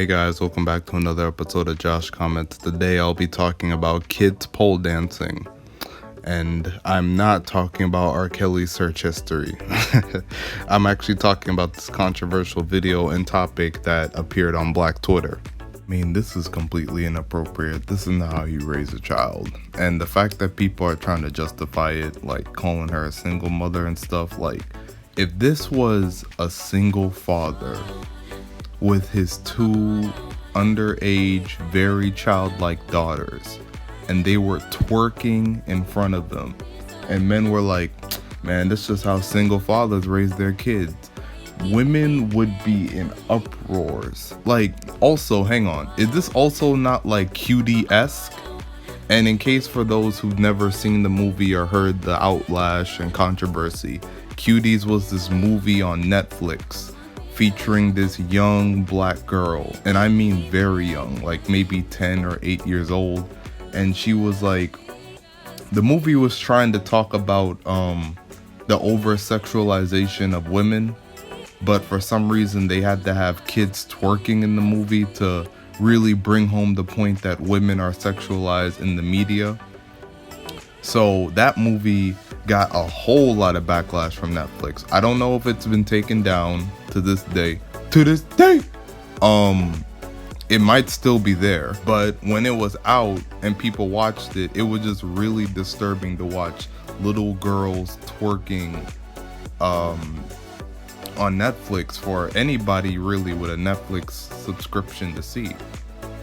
Hey guys, welcome back to another episode of Josh Comments. Today I'll be talking about kids pole dancing. And I'm not talking about R. Kelly's search history. I'm actually talking about this controversial video and topic that appeared on Black Twitter. I mean, this is completely inappropriate. This is not how you raise a child. And the fact that people are trying to justify it, like calling her a single mother and stuff, like, if this was a single father with his two underage, very childlike daughters, and they were twerking in front of them, and men were like, man, this is how single fathers raise their kids, women would be in uproars. Like, also, hang on, is this also not like Cutie-esque? And in case for those who've never seen the movie or heard the outlash and controversy, Cuties was this movie on Netflix featuring this young black girl, and I mean very young, like maybe 10 or 8 years old. And she was like, the movie was trying to talk about the over-sexualization of women, but for some reason they had to have kids twerking in the movie to really bring home the point that women are sexualized in the media. So that movie got a whole lot of backlash from Netflix. I don't know if it's been taken down to this day. It might still be there, but when it was out and people watched it, it was just really disturbing to watch little girls twerking on Netflix for anybody really with a Netflix subscription to see.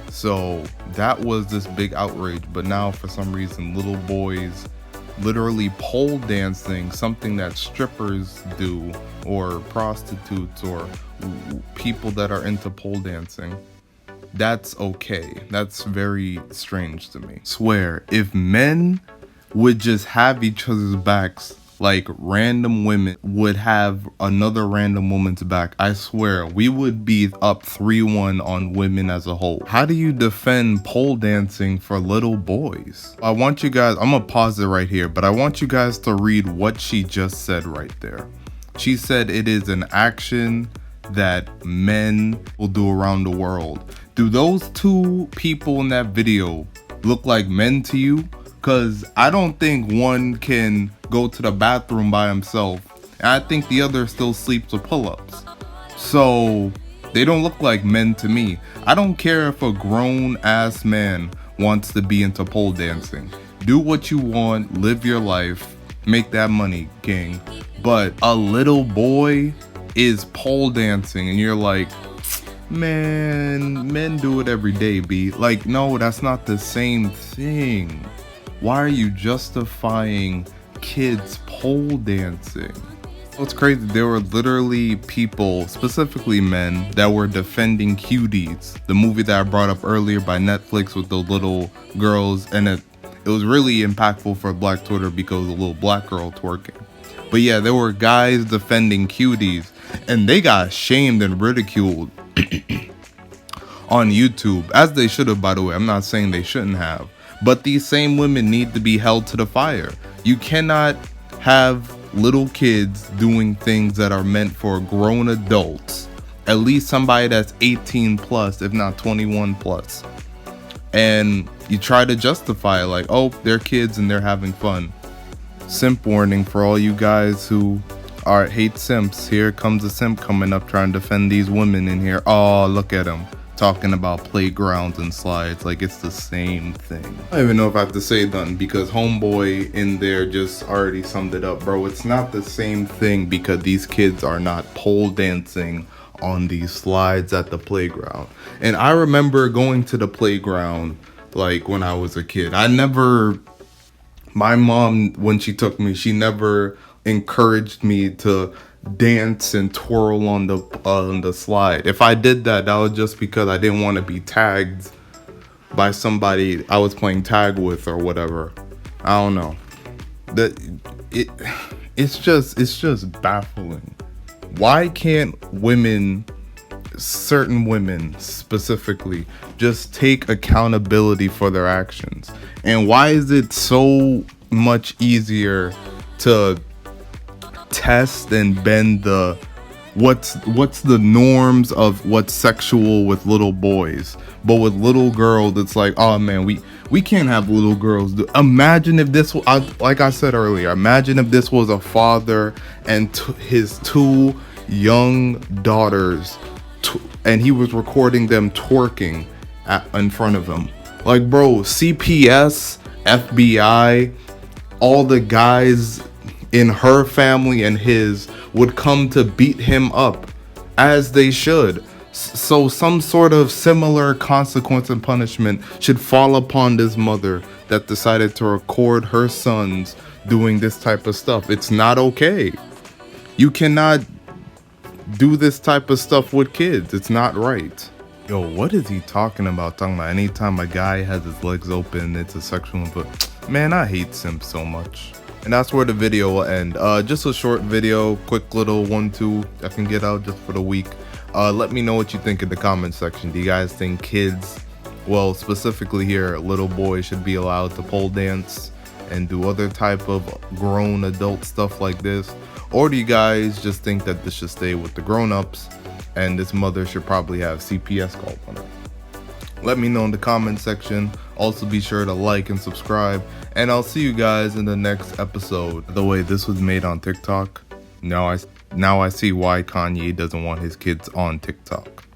So that was this big outrage, but now for some reason little boys literally pole dancing, something that strippers do or prostitutes or people that are into pole dancing, that's okay. That's very strange to me. Swear, if men would just have each other's backs like random women would have another random woman's back, I swear we would be up 3-1 on women as a whole. How do you defend pole dancing for little boys? I want you guys, I'm gonna pause it right here, but I want you guys to read what she just said right there. She said it is an action that men will do around the world. Do those two people in that video look like men to you? Because I don't think one can go to the bathroom by himself, and I think the other still sleeps with pull-ups. So they don't look like men to me. I don't care if a grown-ass man wants to be into pole dancing. Do what you want, live your life, make that money, king. But a little boy is pole dancing, and you're like, man, men do it every day, B. Like, no, that's not the same thing. Why are you justifying kids pole dancing? What's crazy, there were literally people, specifically men, that were defending Cuties, the movie that I brought up earlier by Netflix with the little girls, and it was really impactful for Black Twitter because of a little black girl twerking. But yeah, there were guys defending Cuties, and they got shamed and ridiculed on YouTube, as they should have, by the way. I'm not saying they shouldn't have. But these same women need to be held to the fire. You cannot have little kids doing things that are meant for grown adults. At least somebody that's 18 plus, if not 21 plus. And you try to justify it like, oh, they're kids and they're having fun. Simp warning for all you guys who hate simps. Here comes a simp coming up trying to defend these women in here. Oh, look at him. Talking about playgrounds and slides like it's the same thing. I don't even know if I have to say nothing because homeboy in there just already summed it up, bro. It's not the same thing because these kids are not pole dancing on these slides at the playground. And I remember going to the playground like when I was a kid. My mom, when she took me, she never encouraged me to dance and twirl on the slide. If I did that, that was just because I didn't want to be tagged by somebody I was playing tag with or whatever. I don't know. It's just baffling. Why can't women, certain women specifically, just take accountability for their actions? And why is it so much easier to test and bend the what's the norms of what's sexual with little boys, but with little girls it's like, oh man, we can't have little girls do. Imagine if this was, like I said earlier, imagine if this was a father and his two young daughters, and he was recording them twerking in front of him. Like, bro, CPS, FBI, all the guys in her family and his would come to beat him up, as they should. So some sort of similar consequence and punishment should fall upon this mother that decided to record her sons doing this type of stuff. It's not okay. You cannot do this type of stuff with kids. It's not right. Yo, what is he talking about? Talking about anytime a guy has his legs open, it's a sexual input. Man, I hate simps so much. And that's where the video will end. Just a short video, quick little 1-2 I can get out just for the week. Let me know what you think in the comment section. Do you guys think kids, well, specifically here, little boys, should be allowed to pole dance and do other type of grown adult stuff like this? Or do you guys just think that this should stay with the grown-ups and this mother should probably have CPS called on her? Let me know in the comment section. Also be sure to like and subscribe, and I'll see you guys in the next episode. By the way, this was made on TikTok. Now I see why Kanye doesn't want his kids on TikTok.